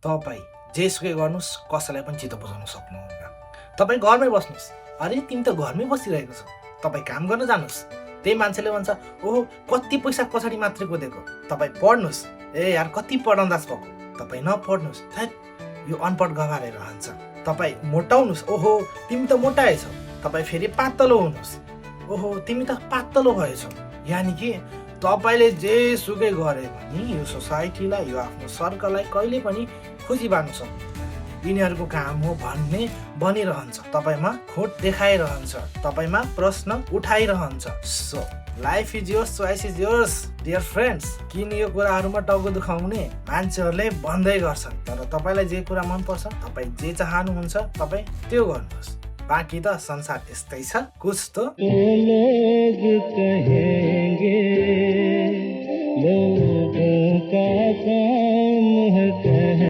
तपाईँ जेसुकै गर्नुहोस् कसैलाई पनि चित्त बुझाउन सक्नुहुन्न। तपाईँ घरमै बस्नुहोस्, अरे तिमी त घरमै बसिरहेको छौ, तपाईँ काम गर्न जानुहोस्। त्यही मान्छेले भन्छ ओहो कति पैसा पछाडि मात्रै कुदेको, तपाईँ पढ्नुहोस्। ए यार कति पढाउँदास भएको, तपाईँ नपढ्नुहोस्, थैट यो अनपढ गवारेर रहन्छ। तपाईँ मोटाउनुहोस्, ओहो तिमी त मोटाएछौ, तपाईँ फेरि पातलो हुनुहोस्, ओहो तिमी त पातलो भएछौ। यानि कि तपाईँले जेसुकै गरे पनि यो सोसाइटीलाई यो आफ्नो सर्कललाई कहिले पनि खुसी पार्नु सक्नु। यिनीहरूको काम हो भन्ने बनिरहन्छ, तपाईँमा खोट देखाइरहन्छ, तपाईँमा प्रश्न उठाइरहन्छ। So life is yours, choice is yours dear friends. किन यो कुराहरूमा टाउको दुखाउने मान्छेहरूले भन्दै गर्छन्, तर तपाईँलाई जे कुरा मनपर्छ, तपाईँ जे चाहनुहुन्छ तपाईँ त्यो गर्नुहोस्। बाँकी त संसार यस्तै छ, कुछ त लोग कहेंगे लोगों का